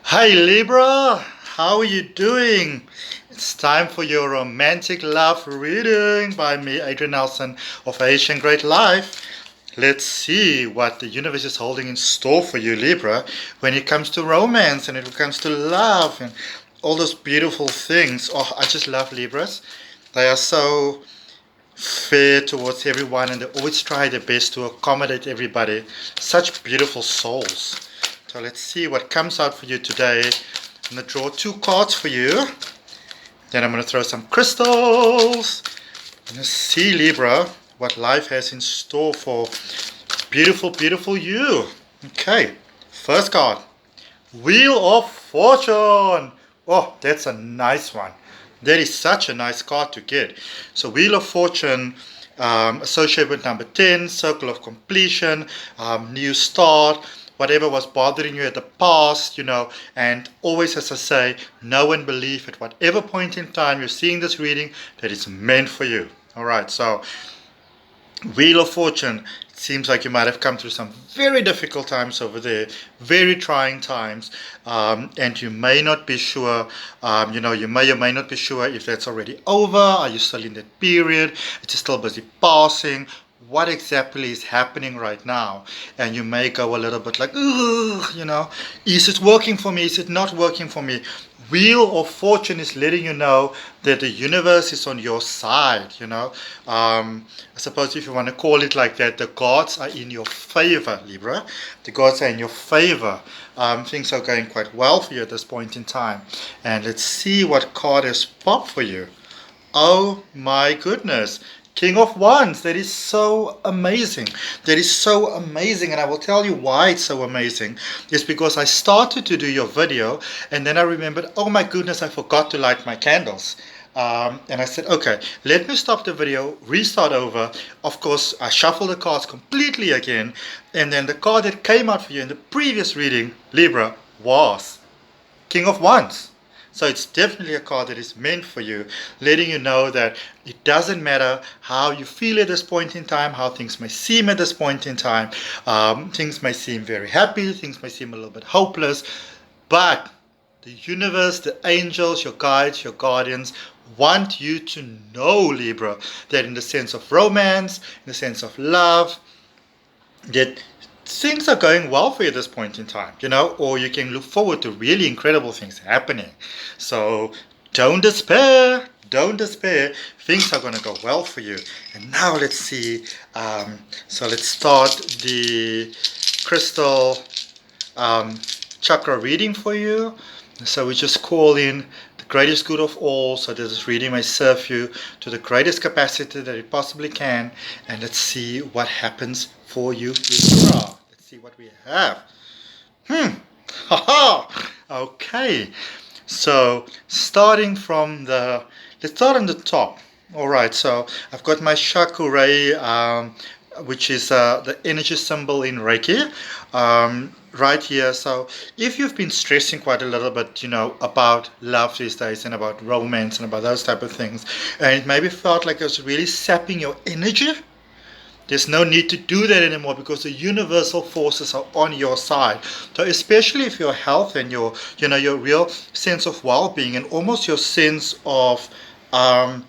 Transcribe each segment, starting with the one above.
Hey Libra, how are you doing? It's time for your romantic love reading by me, Adrian Nelson of Asian Great Life. Let's see what the universe is holding in store for you, Libra, when it comes to romance and it comes to love and all those beautiful things. Oh, I just love Libras. They are so fair towards everyone and they always try their best to accommodate everybody. Such beautiful souls. So let's see what comes out for you today. I'm going to draw two cards for you. Then I'm going to throw some crystals. And let's see, Libra, what life has in store for beautiful, beautiful you. Okay, first card. Wheel of Fortune. Oh, that's a nice one. That is such a nice card to get. So Wheel of Fortune, associated with number 10, Circle of Completion, new start, whatever was bothering you at the past, and always, as I say, know and believe at whatever point in time you're seeing this reading that it's meant for you. All right, so Wheel of Fortune. It seems like you might have come through some very difficult times over there, very trying times, and you may not be sure. You may or may not be sure if that's already over. Are you still in that period? It's still busy passing. What exactly is happening right now? And you may go a little bit like, ugh, is it working for me? Is it not working for me? Wheel of Fortune is letting you know that the universe is on your side. I suppose if you want to call it like that, the gods are in your favor, Libra. The gods are in your favor. Things are going quite well for you at this point in time. And let's see what card has popped for you. Oh my goodness. King of Wands. That is so amazing. That is so amazing. And I will tell you why it's so amazing. It's because I started to do your video and then I remembered, oh my goodness, I forgot to light my candles. And I said, okay, let me stop the video, restart over. Of course, I shuffled the cards completely again. And then the card that came out for you in the previous reading, Libra, was King of Wands. So it's definitely a card that is meant for you, letting you know that it doesn't matter how you feel at this point in time, how things may seem at this point in time. Things may seem very happy, things may seem a little bit hopeless, but the universe, the angels, your guides, your guardians want you to know, Libra, that in the sense of romance, in the sense of love, that things are going well for you at this point in time, or you can look forward to really incredible things happening. So don't despair. Don't despair. Things are going to go well for you. And now let's see. So let's start the crystal chakra reading for you. So we just call in the greatest good of all, so that this reading may serve you to the greatest capacity that it possibly can. And let's see what happens for you. Let's see what we have. Okay. So starting from let's start on the top. All right. So I've got my Shakurai, which is the energy symbol in Reiki, right here. So if you've been stressing quite a little bit, about love these days and about romance and about those type of things, and it maybe felt like it was really sapping your energy, there's no need to do that anymore because the universal forces are on your side. So especially if your health and your real sense of well-being and almost your sense of how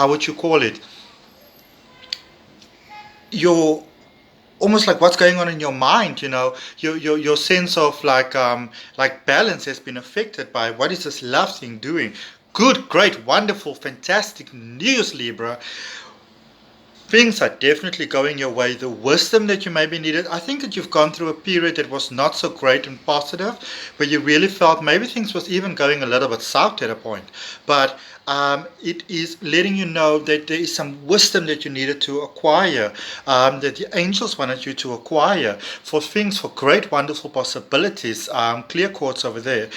would you call it? Your almost like what's going on in your mind, your sense of like balance has been affected by what is this love thing doing. Good, great, wonderful, fantastic news, Libra. Things are definitely going your way. The wisdom that you maybe needed. I think that you've gone through a period that was not so great and positive, where you really felt maybe things was even going a little bit south at a point. But it is letting you know that there is some wisdom that you needed to acquire, that the angels wanted you to acquire for things, for great, wonderful possibilities. Clear quartz over there,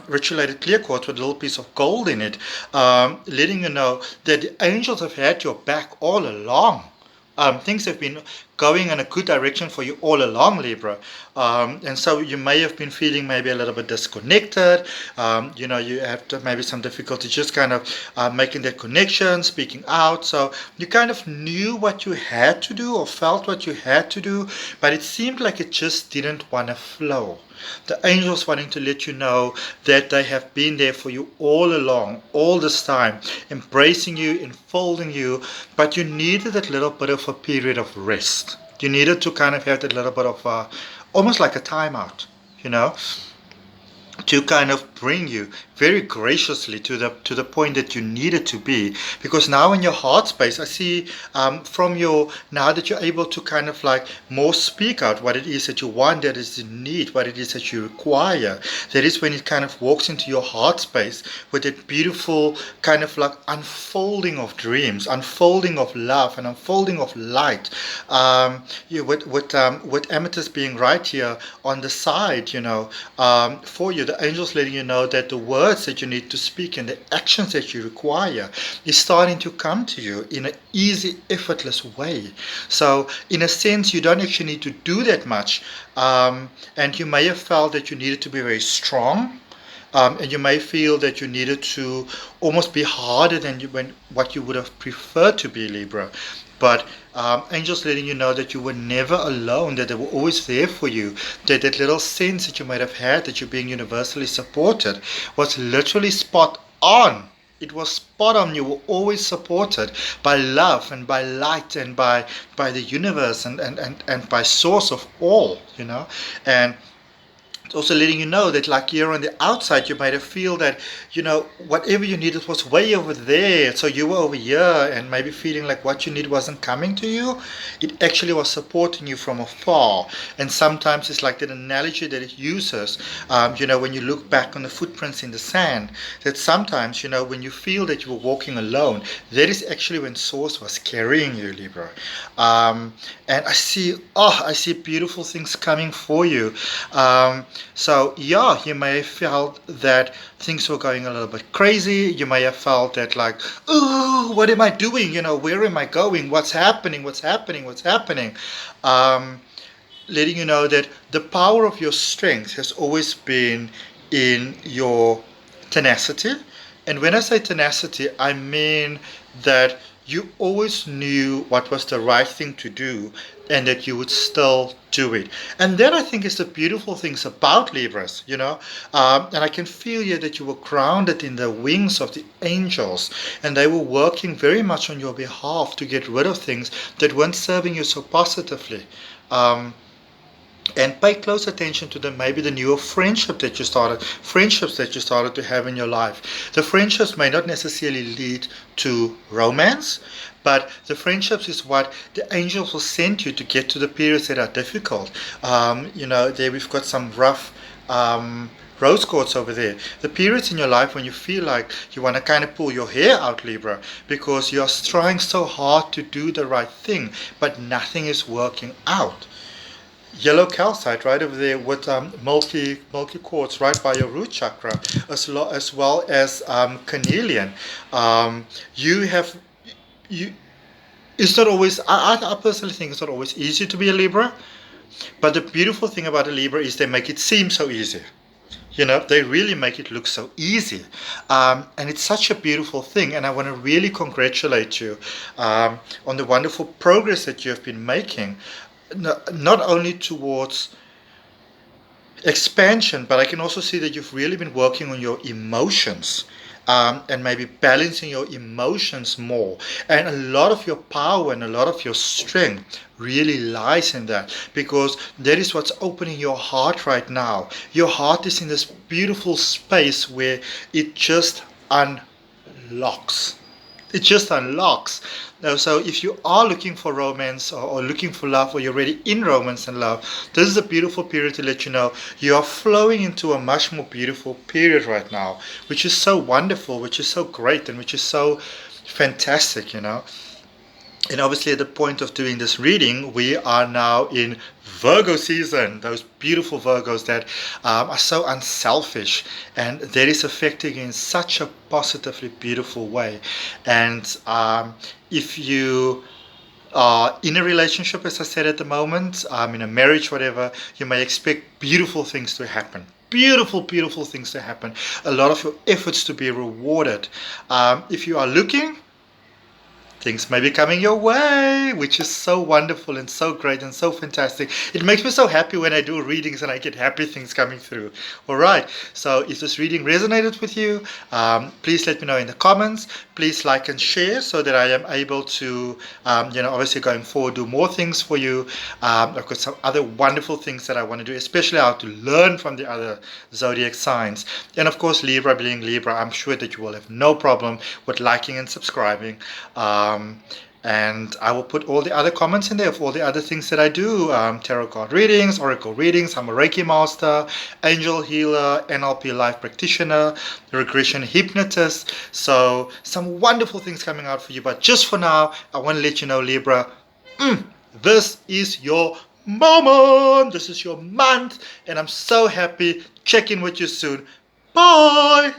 ritualated clear quartz with a little piece of gold in it, letting you know that the angels have had your back all along. Things have been going in a good direction for you all along, Libra. And so you may have been feeling maybe a little bit disconnected. You have maybe some difficulty just kind of making that connection, speaking out. So you kind of knew what you had to do or felt what you had to do, but it seemed like it just didn't want to flow. The angels wanting to let you know that they have been there for you all along, all this time, embracing you, enfolding you, but you needed that little bit of a period of rest. You needed to kind of have that little bit of almost like a timeout, you know, to kind of bring you very graciously to the point that you needed to be. Because now in your heart space, I see from your, now that you're able to kind of like more speak out what it is that you want, that is in need, what it is that you require. That is when it kind of walks into your heart space with that beautiful kind of like unfolding of dreams, unfolding of love, and unfolding of light. With amethyst being right here on the side, for you, the angels letting you know that the words that you need to speak and the actions that you require is starting to come to you in an easy, effortless way. So in a sense, you don't actually need to do that much. And you may have felt that you needed to be very strong. And you may feel that you needed to almost be harder than what you would have preferred to be, Libra. But angels letting you know that you were never alone, that they were always there for you, that that little sense that you might have had that you're being universally supported was literally spot on. It was spot on. You were always supported by love and by light and by the universe and by source of all, And it's also letting you know that like here on the outside, you might have feel that, whatever you needed was way over there. So you were over here and maybe feeling like what you need wasn't coming to you. It actually was supporting you from afar. And sometimes it's like that analogy that it uses, when you look back on the footprints in the sand, that sometimes, when you feel that you were walking alone, that is actually when Source was carrying you, Libra. And I see beautiful things coming for you. So yeah, you may have felt that things were going a little bit crazy. You may have felt that like, oh, what am I doing? Where am I going? What's happening? What's happening? What's happening? Letting you know that the power of your strength has always been in your tenacity. And when I say tenacity, I mean that you always knew what was the right thing to do and that you would still do it. And that, I think, is the beautiful things about Libras, and I can feel here that you were grounded in the wings of the angels, and they were working very much on your behalf to get rid of things that weren't serving you so positively. And pay close attention to maybe the newer friendships that you started to have in your life. The friendships may not necessarily lead to romance, but the friendships is what the angels will send you to get to the periods that are difficult. There we've got some rough rose quartz over there. The periods in your life when you feel like you want to kind of pull your hair out, Libra, because you're trying so hard to do the right thing, but nothing is working out. Yellow calcite right over there with milky quartz right by your root chakra, as well as carnelian. It's not always, I personally think it's not always easy to be a Libra, but the beautiful thing about a Libra is they make it seem so easy. They really make it look so easy. And it's such a beautiful thing. And I want to really congratulate you on the wonderful progress that you have been making, not only towards expansion, but I can also see that you've really been working on your emotions. And maybe balancing your emotions more. And a lot of your power and a lot of your strength really lies in that, because that is what's opening your heart right now. Your heart is in this beautiful space where it just unlocks. It just unlocks. Now, so if you are looking for romance or looking for love, or you're already in romance and love, this is a beautiful period to let you know you are flowing into a much more beautiful period right now, which is so wonderful, which is so great, and which is so fantastic, And obviously at the point of doing this reading, we are now in Virgo season, those beautiful Virgos that are so unselfish, and that is affecting in such a positively beautiful way. And if you in a relationship, as I said at the moment, in a marriage, whatever, you may expect beautiful things to happen. Beautiful, beautiful things to happen. A lot of your efforts to be rewarded. If you are looking, things may be coming your way, which is so wonderful and so great and so fantastic. It makes me so happy when I do readings and I get happy things coming through. All right, so if this reading resonated with you, please let me know in the comments. Please like and share so that I am able to, obviously going forward, do more things for you. I've got some other wonderful things that I want to do, especially how to learn from the other zodiac signs. And of course, Libra being Libra, I'm sure that you will have no problem with liking and subscribing. And I will put all the other comments in there of all the other things that I do. Tarot card readings, oracle readings. I'm a Reiki master, angel healer, NLP life practitioner, regression hypnotist. So some wonderful things coming out for you. But just for now, I want to let you know, Libra, this is your moment. This is your month. And I'm so happy. Check in with you soon. Bye.